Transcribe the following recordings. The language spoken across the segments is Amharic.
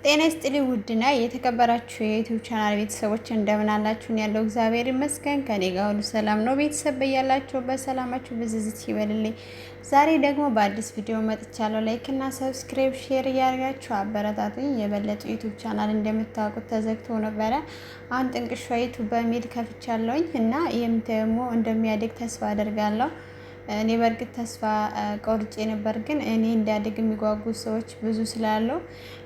ጤና ይስጥልኝ ውድና የተከበራችሁ የዩቲዩብ ቻናል ቤተሰቦች እንደምን አላችሁ? ያለው እግዚአብሔር ይመስገን ከኔ ጋር ሁሉ ሰላም ነው። ቤተሰብ በያላችሁ በሰላማችሁ ብዝዝት ይበልልኝ። ዛሬ ደግሞ በአዲስ ቪዲዮ መጥቻለሁ። ላይክ እና ሰብስክራይብ ሼር እያደረጋችሁ አበረታቱኝ። የበለጠ ዩቲዩብ ቻናል እንደምታውቁት ተዘግቶ ነበረ። አሁን ጥንቅሿ ዩቲዩብ በሚል ከፍቻለሁኝ እና ይህም ደግሞ እንደሚያድግ ተስፋ አደርጋለሁ። እኔ በርግጥ ተስፋ ቆርጬ ነበር፣ ግን እኔ እንዲያድግ የሚጓጉ ሰዎች ብዙ ስላለው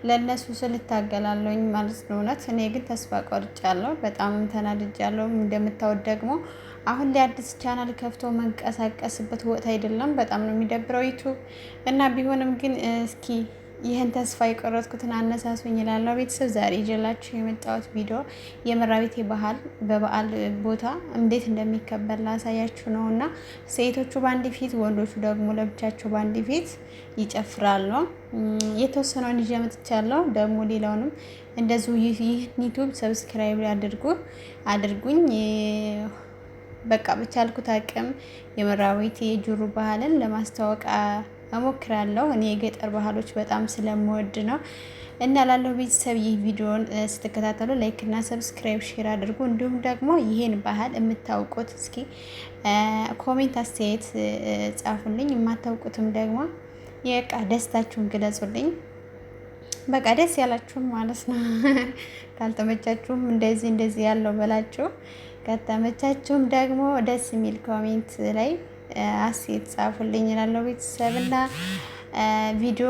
ለነሱ ስልታገላለሁኝ ማለት ነው። እውነት እኔ ግን ተስፋ ቆርጫለሁ፣ በጣም ተናድጃለሁ። እንደምታወድ ደግሞ አሁን ላይ አዲስ ቻናል ከፍቶ መንቀሳቀስበት ወቅት አይደለም። በጣም ነው የሚደብረው ዩቲዩብ እና ቢሆንም ግን እስኪ ይህን ተስፋ የቆረጥኩትን አነሳሱኝ እላለሁ። ቤተሰብ ዛሬ ይዤላችሁ የመጣሁት ቪዲዮ የመራቤቴ ባህል በበዓል ቦታ እንዴት እንደሚከበር ላሳያችሁ ነው እና ሴቶቹ በአንድ ፊት፣ ወንዶቹ ደግሞ ለብቻቸው በአንድ ፊት ይጨፍራሉ። የተወሰነውን ይዤ መጥቻለሁ። ደግሞ ሌላውንም እንደዚሁ ይህን ዩቲዩብ ሰብስክራይብ አድርጉኝ። በቃ በቻልኩት አቅም የመራቤቴ የጁሩ ባህልን ለማስተዋወቅ እሞክራለሁ። እኔ የገጠር ባህሎች በጣም ስለምወድ ነው እና ላለው ቤተሰብ ይህ ቪዲዮን ስትከታተሉ ላይክ እና ሰብስክራይብ ሼር አድርጉ። እንዲሁም ደግሞ ይሄን ባህል የምታውቁት እስኪ ኮሜንት አስተያየት ጻፉልኝ። የማታውቁትም ደግሞ የቃ ደስታችሁን ግለጹልኝ። በቃ ደስ ያላችሁም ማለት ነው። ካልተመቻችሁም እንደዚህ ያለው በላችሁ። ከተመቻችሁም ደግሞ ደስ የሚል ኮሜንት ላይ አስተያየት ጻፉልኝ እላለሁ ቤተሰብና ቪዲዮ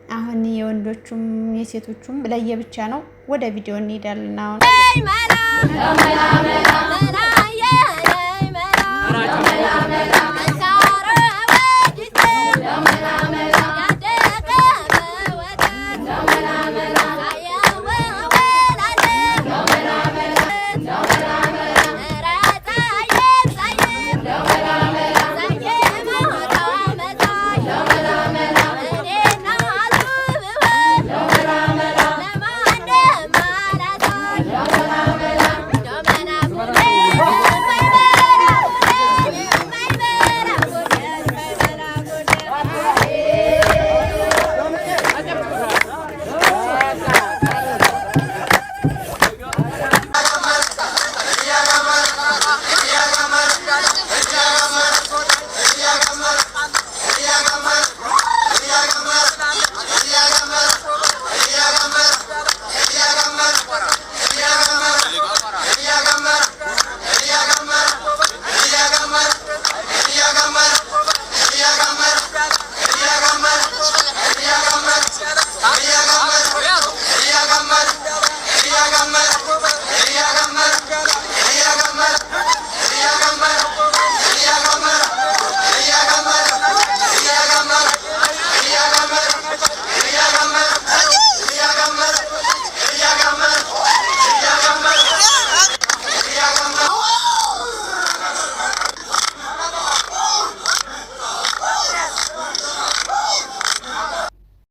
አሁን የወንዶቹም የሴቶቹም ለየብቻ ነው። ወደ ቪዲዮ እንሄዳለን አሁን